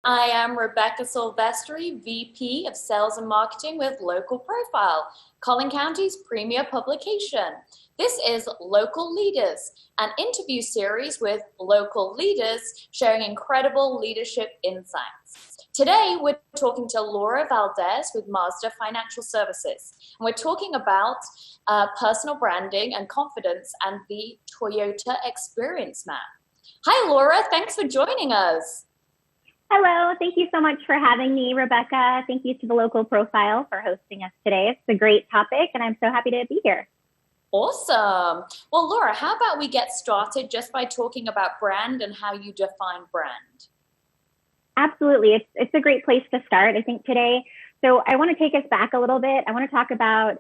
I am Rebecca Silvestri, VP of Sales and Marketing with Local Profile, Collin County's premier publication. This is Local Leaders, an interview series with local leaders sharing incredible leadership insights. Today, we're talking to Laura Valdez with Mazda Financial Services. And we're talking about personal branding and confidence and the Toyota Experience Map. Hi, Laura. Thanks for joining us. Hello, thank you so much for having me, Rebecca. Thank you to the Local Profile for hosting us today. It's a great topic, and I'm so happy to be here. Awesome. Well, Laura, how about we get started just by talking about brand and how you define brand? Absolutely. It's a great place to start, I think, today. So I want to take us back a little bit. I want to talk about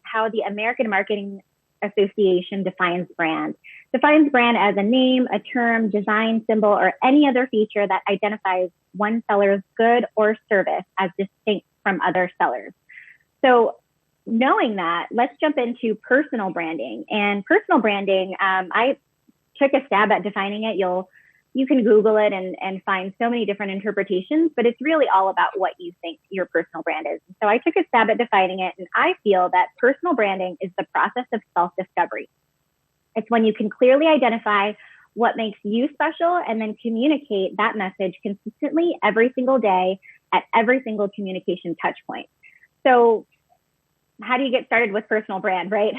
how the American Marketing Association defines brand as a name, a term, design, symbol, or any other feature that identifies one seller's good or service as distinct from other sellers. So knowing that, let's jump into personal branding. And personal branding, I took a stab at defining it. You can Google it and find so many different interpretations, but it's really all about what you think your personal brand is. So I took a stab at defining it, and I feel that personal branding is the process of self-discovery. It's when you can clearly identify what makes you special and then communicate that message consistently every single day at every single communication touch point. So how do you get started with personal brand, right?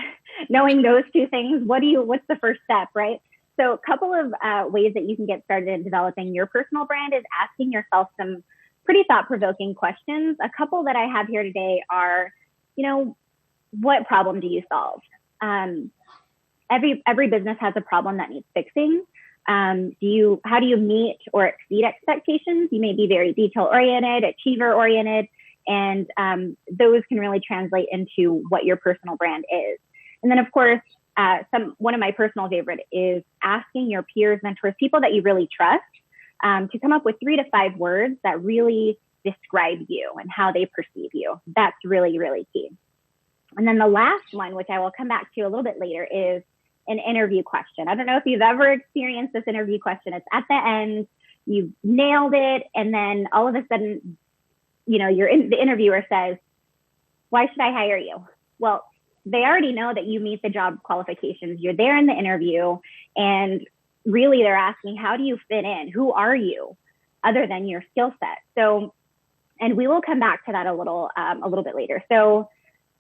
Knowing those two things, what's the first step, right? So a couple of ways that you can get started in developing your personal brand is asking yourself some pretty thought-provoking questions. A couple that I have here today are, what problem do you solve? Every business has a problem that needs fixing. How do you meet or exceed expectations? You may be very detail-oriented, achiever-oriented, and those can really translate into what your personal brand is. And then, of course, one of my personal favorite is asking your peers, mentors, people that you really trust, to come up with 3 to 5 words that really describe you and how they perceive you. That's really, really key. And then the last one, which I will come back to a little bit later, is an interview question. I don't know if you've ever experienced this interview question. It's at the end, you've nailed it, and then all of a sudden, the interviewer says, "Why should I hire you?" Well, they already know that you meet the job qualifications. You're there in the interview, and really they're asking, how do you fit in? Who are you other than your skill set? So, and we will come back to that a little bit later. So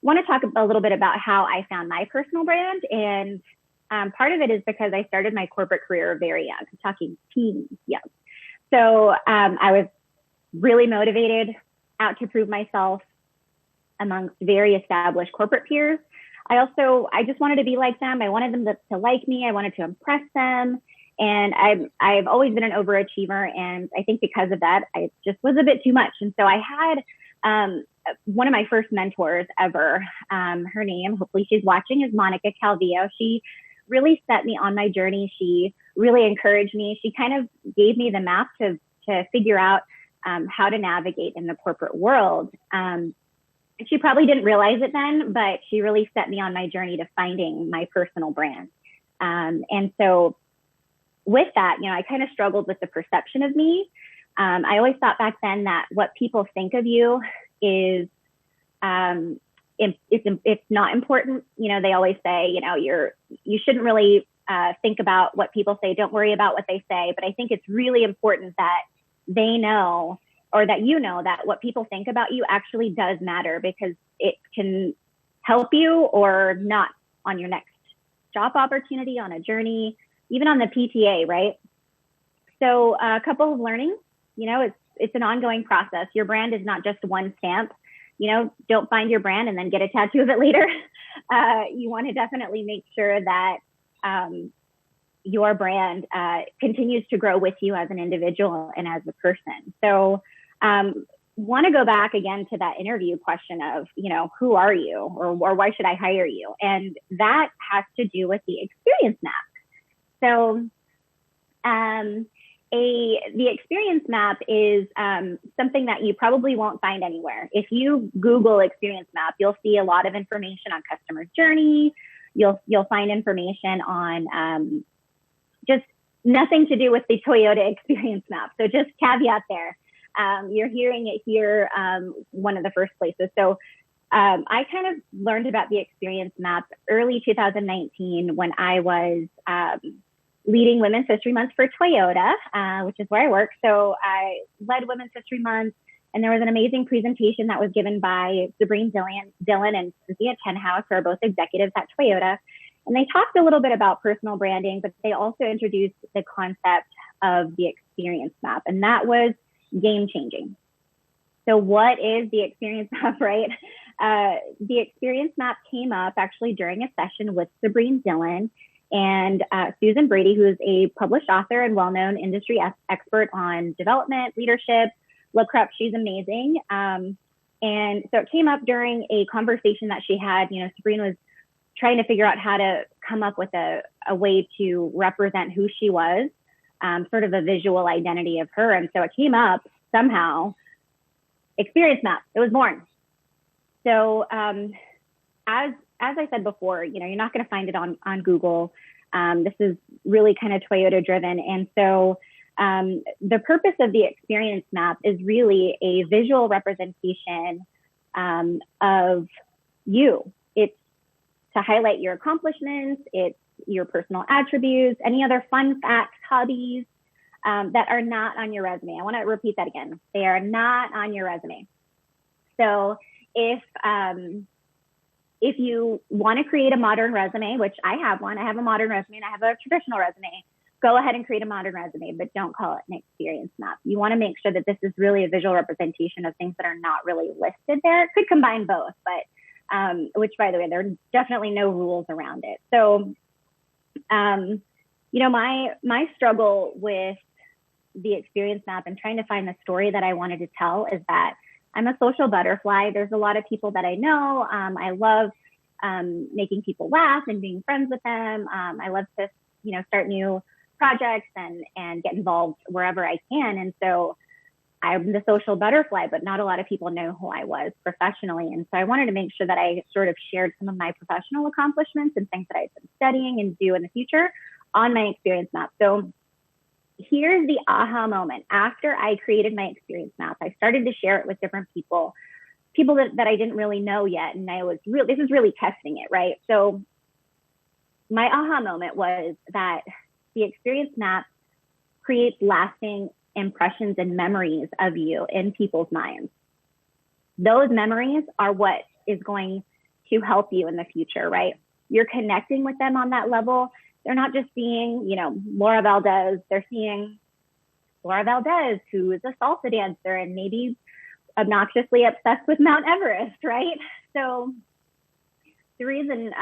want to talk a little bit about how I found my personal brand. And part of it is because I started my corporate career very young. I'm talking teens young. So I was really motivated, out to prove myself amongst very established corporate peers. I just wanted to be like them. I wanted them to like me. I wanted to impress them. And I've always been an overachiever. And I think because of that, I just was a bit too much. And so I had one of my first mentors ever, her name, hopefully she's watching, is Monica Calvillo. She really set me on my journey. She really encouraged me. She kind of gave me the map to figure out how to navigate in the corporate world. She probably didn't realize it then, but she really set me on my journey to finding my personal brand. And so with that, I kind of struggled with the perception of me. I always thought back then that what people think of you is, it's not important. They always say, you shouldn't really think about what people say. Don't worry about what they say. But I think it's really important that they know, or that that what people think about you actually does matter, because it can help you or not on your next job opportunity, on a journey, even on the PTA, right? So a couple of learnings, it's an ongoing process. Your brand is not just one stamp. Don't find your brand and then get a tattoo of it later. You want to definitely make sure that your brand continues to grow with you as an individual and as a person. So want to go back again to that interview question of, who are you, or why should I hire you? And that has to do with the experience map. So the experience map is something that you probably won't find anywhere. If you Google experience map, you'll see a lot of information on customer journey. You'll find information on just nothing to do with the Toyota experience map. So just caveat there. You're hearing it here, one of the first places. So I kind of learned about the experience map early 2019 when I was leading Women's History Month for Toyota, which is where I work. So I led Women's History Month, and there was an amazing presentation that was given by Sabrine Dillon and Cynthia Tenhouse, who are both executives at Toyota. And they talked a little bit about personal branding, but they also introduced the concept of the experience map, and that was game changing. So what is the experience map, right? The experience map came up actually during a session with Sabrine Dillon and Susan Brady, who is a published author and well-known industry expert on development, leadership. Look her up, she's amazing. And so it came up during a conversation that she had. You know, Sabrine was trying to figure out how to come up with a way to represent who she was, sort of a visual identity of her. And so it came up somehow, experience map, it was born. So as I said before, you know, you're not going to find it on Google. This is really kind of Toyota driven. And so the purpose of the experience map is really a visual representation of you. It's to highlight your accomplishments, it's your personal attributes, any other fun facts, hobbies that are not on your resume. I want to repeat that again. They are not on your resume. So if you want to create a modern resume, which I have one, I have a modern resume and I have a traditional resume, go ahead and create a modern resume, but don't call it an experience map. You want to make sure that this is really a visual representation of things that are not really listed there. It could combine both, but which, by the way, there are definitely no rules around it. So, you know, my struggle with the experience map and trying to find the story that I wanted to tell is that I'm a social butterfly. There's a lot of people that I know. I love making people laugh and being friends with them. I love to, you know, start new projects and get involved wherever I can. And so I'm the social butterfly, but not a lot of people know who I was professionally. And so I wanted to make sure that I sort of shared some of my professional accomplishments and things that I've been studying and do in the future on my experience map. So here's the aha moment. After I created my experience map, I started to share it with different people that I didn't really know yet. And this is really testing it, right? So my aha moment was that the experience map creates lasting impressions and memories of you in people's minds. Those memories are what is going to help you in the future, right? You're connecting with them on that level. They're not just seeing, you know, Laura Valdez, they're seeing Laura Valdez, who is a salsa dancer and maybe obnoxiously obsessed with Mount Everest, right? So the reason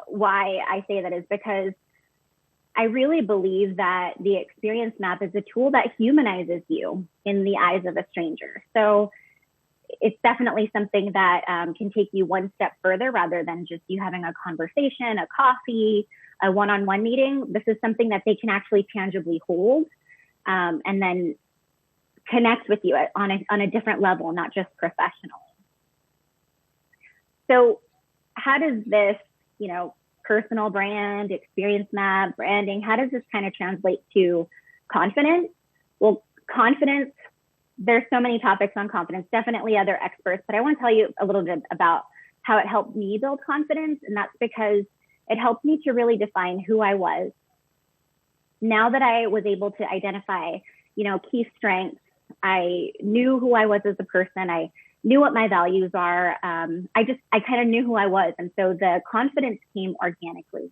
why I say that is because I really believe that the experience map is a tool that humanizes you in the eyes of a stranger. So it's definitely something that can take you one step further rather than just you having a conversation, a coffee, a one-on-one meeting. This is something that they can actually tangibly hold and then connect with you on a different level, not just professionally. So how does this, you know, personal brand, experience map, branding, how does this kind of translate to confidence? Well, confidence, there's so many topics on confidence, definitely other experts, but I want to tell you a little bit about how it helped me build confidence. And that's because it helped me to really define who I was. Now that I was able to identify, you know, key strengths, I knew who I was as a person. I knew what my values are. I kind of knew who I was. And so the confidence came organically.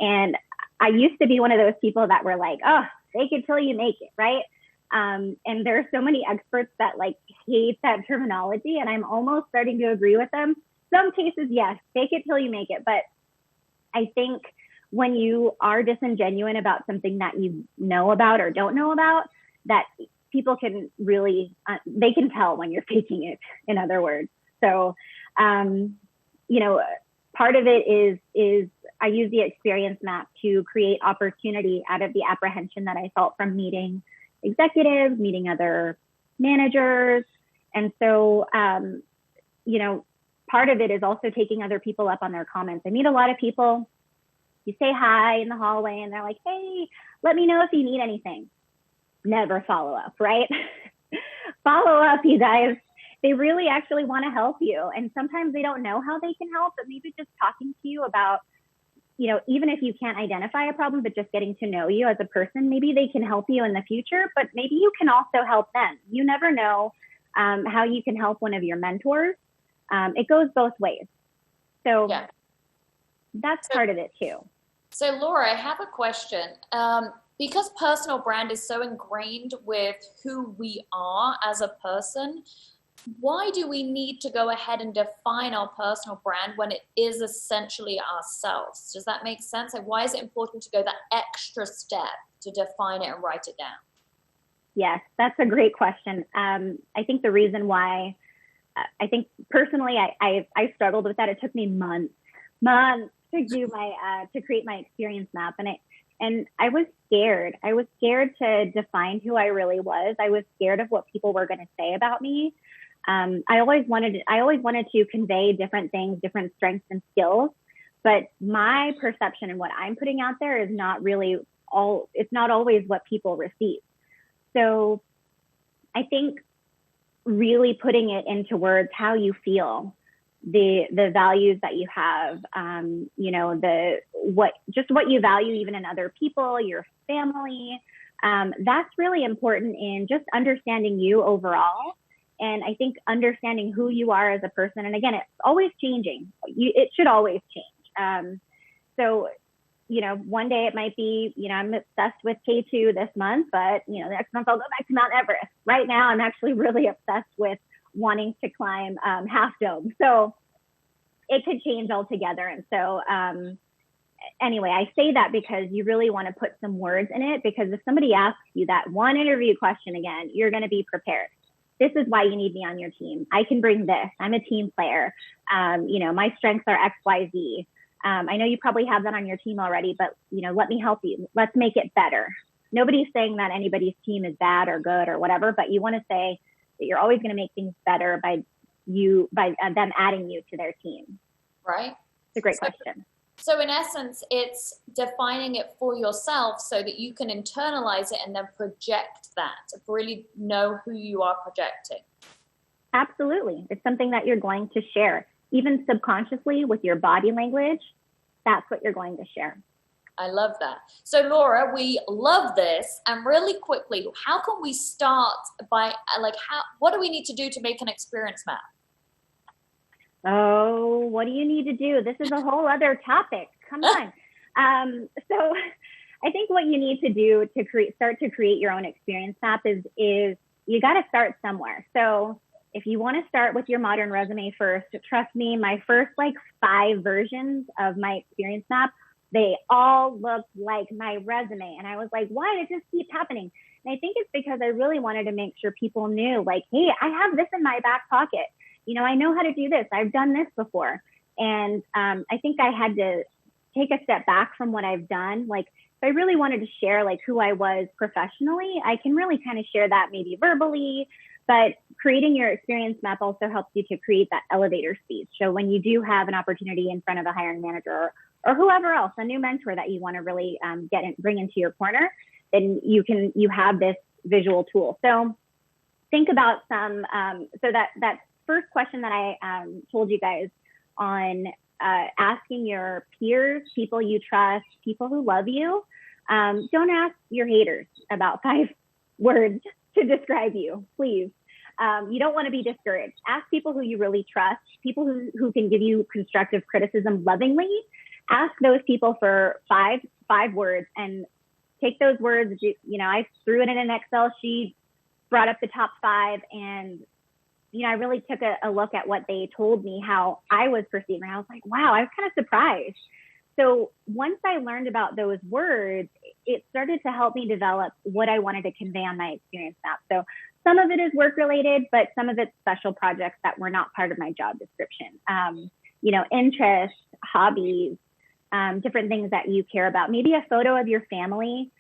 And I used to be one of those people that were like, oh, fake it till you make it, right? And there are so many experts that like hate that terminology. And I'm almost starting to agree with them. Some cases, yes, fake it till you make it. But I think when you are disingenuous about something that you know about or don't know about, that people can really, they can tell when you're faking it, in other words. So, you know, part of it is I use the experience map to create opportunity out of the apprehension that I felt from meeting executives, meeting other managers. And so, you know, part of it is also taking other people up on their comments. I meet a lot of people You say hi in the hallway and they're like, hey, let me know if you need anything. Never follow up, right? Follow up, you guys. They really actually want to help you. And sometimes they don't know how they can help, but maybe just talking to you about, you know, even if you can't identify a problem, but just getting to know you as a person, maybe they can help you in the future, but maybe you can also help them. You never know how you can help one of your mentors. It goes both ways. So yeah, that's part of it too. So Laura, I have a question. Because personal brand is so ingrained with who we are as a person, why do we need to go ahead and define our personal brand when it is essentially ourselves? Does that make sense? Like, why is it important to go that extra step to define it and write it down? Yes, that's a great question. I think the reason why, I think personally, I struggled with that. It took me months to do to create my experience map. And I was scared. I was scared to define who I really was. I was scared of what people were going to say about me. I always wanted to convey different things, different strengths and skills, but my perception and what I'm putting out there is not really it's not always what people receive. So I think really putting it into words, how you feel, the values that you have, you know, what you value even in other people, your family, that's really important in just understanding you overall. And I think understanding who you are as a person, and again, it's always changing. It should always change. So, you know, one day it might be, you know, I'm obsessed with K2 this month, but, you know, next month I'll go back to Mount Everest. Right now, I'm actually really obsessed with wanting to climb Half Dome. So it could change altogether. And so anyway, I say that because you really want to put some words in it, because if somebody asks you that one interview question again, you're going to be prepared. This is why you need me on your team. I can bring this. I'm a team player. You know, my strengths are X, Y, Z. I know you probably have that on your team already, but, you know, let me help you. Let's make it better. Nobody's saying that anybody's team is bad or good or whatever, but you want to say that you're always going to make things better by them adding you to their team. Right. It's a great question. So in essence, it's defining it for yourself so that you can internalize it and then project that, to really know who you are projecting. Absolutely. It's something that you're going to share. Even subconsciously with your body language, that's what you're going to share. I love that. So Laura, we love this. And really quickly, how can we start by, what do we need to do to make an experience map? Oh, what do you need to do? This is a whole other topic. Come on. So I think what you need to do to start to create your own experience map is you got to start somewhere. So if you want to start with your modern resume first, trust me, my first 5 versions of my experience map, they all looked like my resume. And I was like, why does this keep happening? And I think it's because I really wanted to make sure people knew, hey, I have this in my back pocket. You know, I know how to do this. I've done this before. And I think I had to take a step back from what I've done. If I really wanted to share who I was professionally, I can really kind of share that maybe verbally, but creating your experience map also helps you to create that elevator speech. So when you do have an opportunity in front of a hiring manager or whoever else, a new mentor that you want to really bring into your corner, then you have this visual tool. So think about so that first question that I told you guys on asking your peers, people you trust, people who love you. Don't ask your haters about 5 words to describe you, please. You don't want to be discouraged. Ask people who you really trust, people who can give you constructive criticism lovingly. Ask those people for five words and take those words. I threw it in an Excel sheet, brought up the top 5, and I really took a look at what they told me, how I was perceiving. I was like, wow, I was kind of surprised. So once I learned about those words, it started to help me develop what I wanted to convey on my experience map. So some of it is work related, but some of it's special projects that were not part of my job description. Interests, hobbies, different things that you care about. Maybe a photo of your family.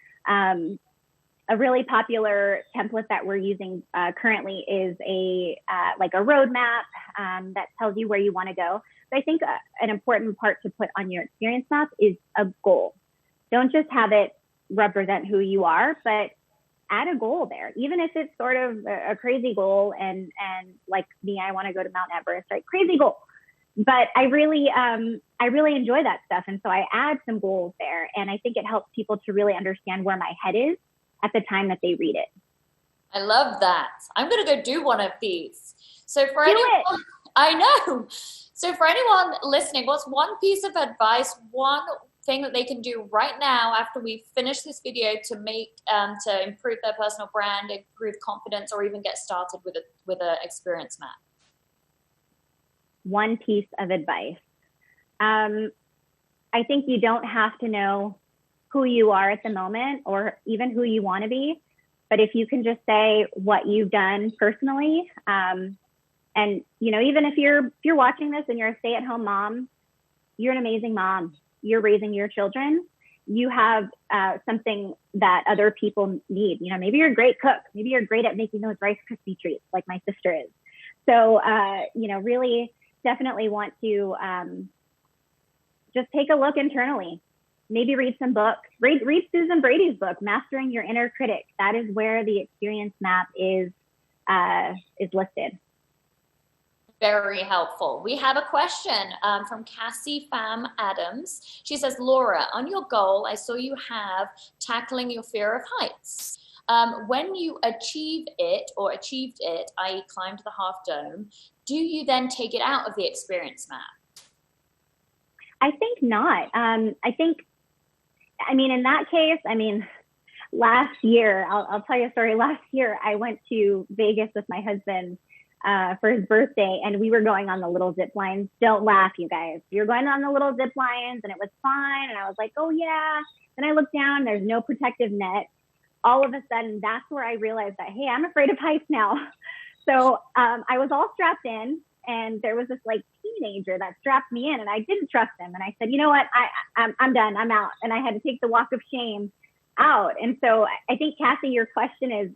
a really popular template that we're using currently is like a roadmap that tells you where you want to go. But I think an important part to put on your experience map is a goal. Don't just have it represent who you are, but add a goal there, even if it's sort of a crazy goal. And like me, I want to go to Mount Everest, right? Crazy goal. But I really enjoy that stuff. And so I add some goals there. And I think it helps people to really understand where my head is at the time that they read it. I love that. I'm going to go do one of these. So for anyone, I know. So for anyone listening, what's one piece of advice, one thing that they can do right now after we finish this video to make to improve their personal brand, improve confidence, or even get started with a experience map? One piece of advice. I think you don't have to know who you are at the moment or even who you want to be, but if you can just say what you've done personally, and you know, even if you're watching this and you're a stay-at-home mom, you're an amazing mom. You're raising your children. You have something that other people need. You know, maybe you're a great cook. Maybe you're great at making those Rice Krispie treats like my sister is. So, you know, really definitely want to just take a look internally. Maybe read some books. Read Susan Brady's book, Mastering Your Inner Critic. That is where the experience map is listed. Very helpful. We have a question from Cassie Pham Adams. She says, Laura, on your goal, I saw you have tackling your fear of heights. When you achieved it, i.e. climbed the half dome, do you then take it out of the experience map? I think not. I mean, in that case, last year, I'll tell you a story. Last year, I went to Vegas with my husband for his birthday, and we were going on the little zip lines. Don't laugh, you guys. We were going on the little zip lines, and it was fine. And I was like, oh yeah. Then I looked down, there's no protective net. All of a sudden, that's where I realized that, hey, I'm afraid of heights now. So I was all strapped in, and there was this like teenager that strapped me in, and I didn't trust him. And I said, you know what, I'm done, I'm out. And I had to take the walk of shame out. And so I think, Cassie, your question is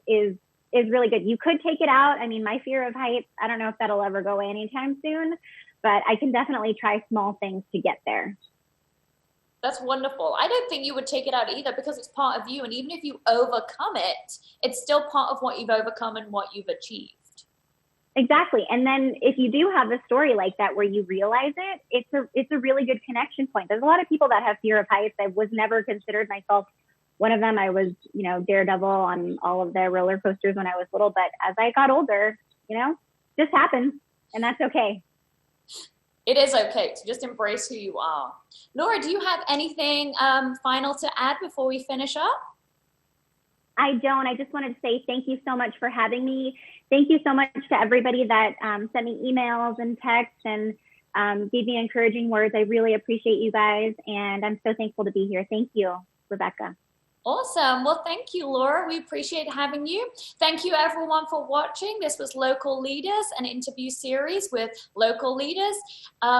really good. You could take it out. I mean, my fear of heights, I don't know if that'll ever go away anytime soon, but I can definitely try small things to get there. That's wonderful. I don't think you would take it out either, because it's part of you. And even if you overcome it, it's still part of what you've overcome and what you've achieved. Exactly. And then if you do have a story like that where you realize it, it's a really good connection point. There's a lot of people that have fear of heights. I was never considered myself one of them. I was, you know, daredevil on all of the roller coasters when I was little. But as I got older, you know, just happens, and that's okay. It is okay to just embrace who you are. Laura, do you have anything final to add before we finish up? I don't. I just wanted to say thank you so much for having me. Thank you so much to everybody that sent me emails and texts and gave me encouraging words. I really appreciate you guys, and I'm so thankful to be here. Thank you, Rebecca. Awesome. Well, thank you, Laura. We appreciate having you. Thank you, everyone, for watching. This was Local Leaders, an interview series with local leaders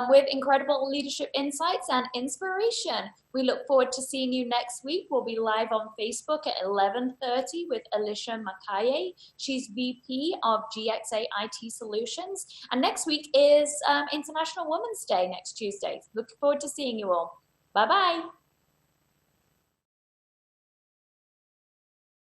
with incredible leadership insights and inspiration. We look forward to seeing you next week. We'll be live on Facebook at 11:30 with Alicia Makaye. She's VP of GXA IT Solutions. And next week is International Women's Day next Tuesday. Looking forward to seeing you all. Bye-bye.